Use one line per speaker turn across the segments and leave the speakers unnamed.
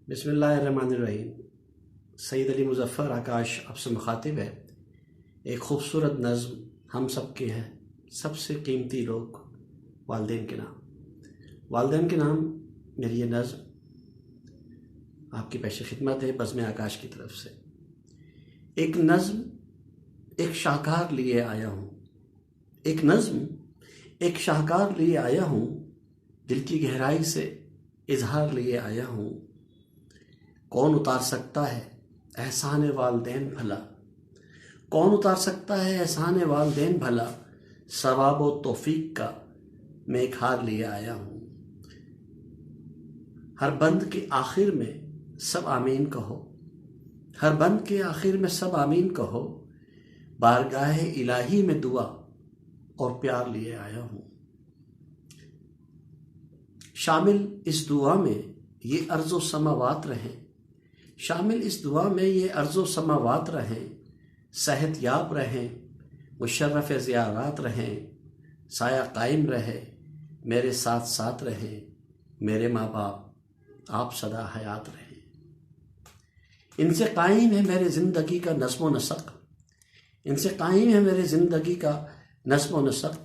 बिस्मिल्लाहिर्रहमानिर्रहीम। सैयद अली मुज़फ़्फ़र आकाश आपसे मुखातिब है। एक ख़ूबसूरत नज़्म हम सब के है, सबसे कीमती लोग वालिदैन के नाम। वालिदैन के नाम मेरी ये नज़्म आपकी पेश खिदमत है बज़्म आकाश की तरफ से। एक नज़्म एक शाहकार लिए आया हूँ, एक नज़्म एक शाहकार लिए आया हूँ, दिल की गहराई से इजहार लिए आया हूँ। कौन उतार सकता है एहसान वालिदैन भला, कौन उतार सकता है एहसान वालिदैन भला, सवाब व तौफीक का मैं एक हार लिए आया हूँ। हर बंद के आखिर में सब आमीन कहो, हर बंद के आखिर में सब आमीन कहो, बारगाह इलाही में दुआ और प्यार लिए आया हूँ। शामिल इस दुआ में ये अर्ज़ो समावात रहें, शामिल इस दुआ में ये अर्ज़ो समावात रहें, सेहत याब रहें, मुशर्रफ़ ज़ियारात रहें, साया कायम रहे, मेरे साथ साथ रहें, मेरे माँ बाप आप सदा हयात रहें। इनसे कायम है मेरे ज़िंदगी का नज़्म व नसक, इनसे कायम है मेरे ज़िंदगी का नज़्म व नसक,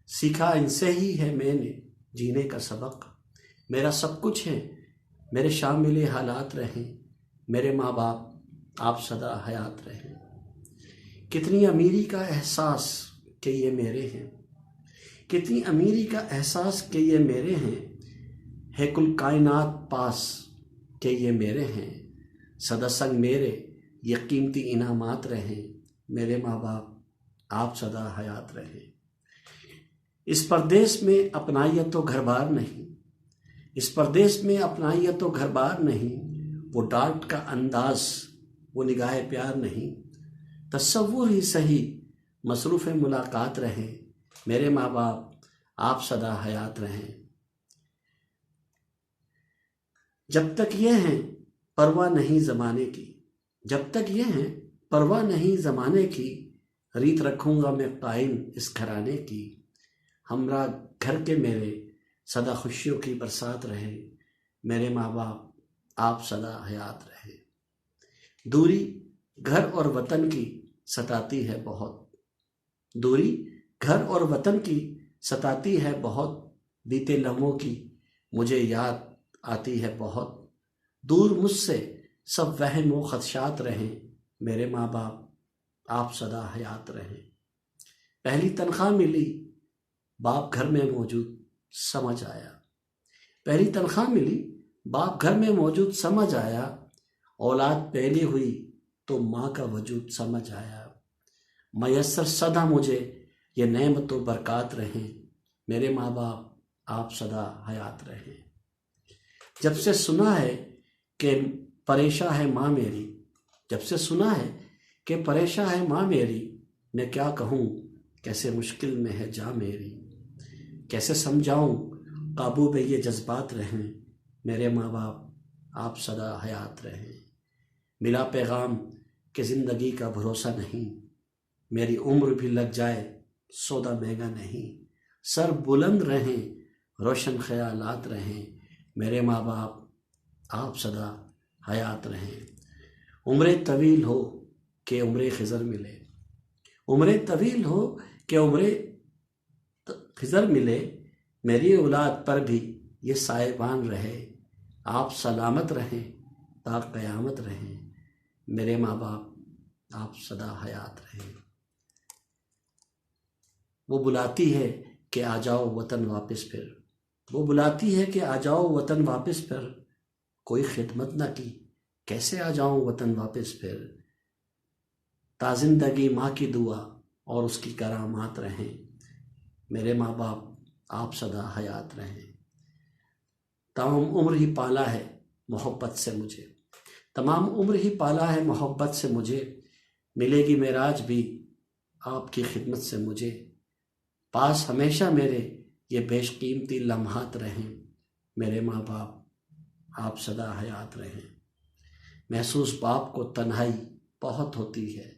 सीखा इनसे ही है मैंने जीने का सबक। मेरा सब कुछ है मेरे शामिल हालात रहें, मेरे माँ बाप आप सदा हयात रहें। कितनी अमीरी का एहसास कि ये मेरे हैं, कितनी अमीरी का एहसास कि ये मेरे हैं, है कुल कायनात पास कि ये मेरे हैं। सदा संग मेरे ये कीमती इनामात रहें, मेरे माँ बाप आप सदा हयात रहें। इस परदेश में अपनाइयत तो घर बार नहीं, इस परदेश में अपनाइयत तो घर बार नहीं, वो डांट का अंदाज वो निगाह प्यार नहीं। तसव्वुर ही सही मसरूफ़ मुलाकात रहें, मेरे माँ बाप आप सदा हयात रहें। जब तक ये हैं परवाह नहीं ज़माने की, जब तक ये हैं परवाह नहीं ज़माने की, रीत रखूँगा मैं कायम इस घराने की। हमरा घर के मेरे सदा खुशियों की बरसात रहे, मेरे माँ बाप आप सदा हयात रहे। दूरी घर और वतन की सताती है बहुत, दूरी घर और वतन की सताती है बहुत, बीते लम्हों की मुझे याद आती है बहुत। दूर मुझसे सब वहम व खदशात रहें, मेरे माँ बाप आप सदा हयात रहें। पहली तनख्वाह मिली बाप घर में मौजूद समझ आया, पहली तनख्वाह मिली बाप घर में मौजूद समझ आया, औलाद पहली हुई तो माँ का वजूद समझ आया। मयस्सर सदा मुझे ये नेमत व बरक़ात रहें, मेरे माँ बाप आप सदा हयात रहें। जब से सुना है कि परेशान है माँ मेरी, जब से सुना है कि परेशान है माँ मेरी, मैं क्या कहूँ कैसे मुश्किल में है जाँ मेरी। कैसे समझाऊँ काबू में ये जज्बात रहें, मेरे माँ बाप आप सदा हयात रहें। मिला पैगाम कि ज़िंदगी का भरोसा नहीं, मेरी उम्र भी लग जाए सौदा महंगा नहीं। सर बुलंद रहें रोशन ख्यालात रहें, मेरे माँ बाप आप सदा हयात रहें। उम्र तवील हो कि उम्र खिज़र मिले, उम्र तवील हो कि उम्र खिज़र मिले, मेरी औलाद पर भी ये साहिबान रहे, आप सलामत रहें ता क़यामत रहें, मेरे माँ बाप आप सदा हयात रहें। वो बुलाती है कि आ जाओ वतन वापस फिर, वो बुलाती है कि आ जाओ वतन वापस फिर, कोई खिदमत न की कैसे आ जाऊँ वतन वापस फिर। ताज़िंदगी माँ की दुआ और उसकी करामात रहें, मेरे माँ बाप आप सदा हयात रहें। तमाम उम्र ही पाला है मोहब्बत से मुझे, तमाम उम्र ही पाला है मोहब्बत से मुझे, मिलेगी मेराज भी आपकी खिदमत से मुझे। पास हमेशा मेरे ये बेशकीमती लम्हात रहें, मेरे माँ बाप आप सदा हयात रहें। महसूस बाप को तन्हाई बहुत होती है,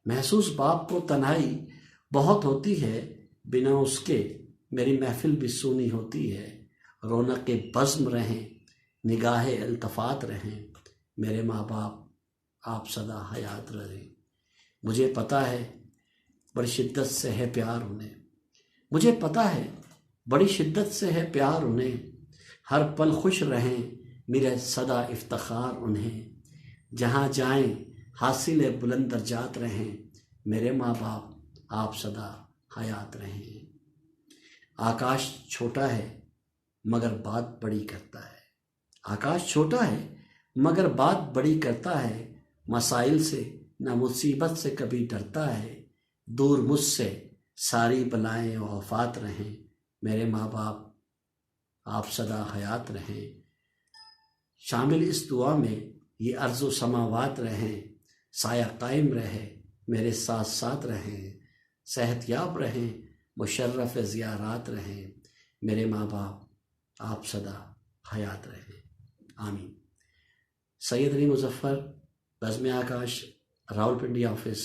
महसूस बाप को तन्हाई बहुत होती है, बिना उसके मेरी महफिल भी सूनी होती है। रौनक के बज़्म रहें نگاہ التفات رہیں، میرے ماں باپ آپ سدا حیات رہیں۔ مجھے پتہ ہے بڑی شدت سے ہے پیار انہیں، مجھے پتہ ہے بڑی شدت سے ہے پیار انہیں، ہر پل خوش رہیں میرے صدا افتخار انہیں، جہاں جائیں حاصل بلند درجات رہیں، میرے ماں باپ آپ سدا حیات رہیں۔ آکاش چھوٹا ہے مگر بات بڑی کرتا ہے، آکاش چھوٹا ہے مگر بات بڑی کرتا ہے، مسائل سے نہ مصیبت سے کبھی ڈرتا ہے، دور مجھ سے ساری بلائیں و آفات رہیں، میرے ماں باپ آپ سدا حیات رہیں۔ شامل اس دعا میں یہ ارض و سماوات رہیں، سایہ قائم رہے میرے ساتھ ساتھ رہیں، صحت یاب رہیں مشرف زیارات رہیں، میرے ماں باپ آپ سدا حیات رہیں، آمین۔ سید علی مظفر، بزم آکاش، راولپنڈی آفس،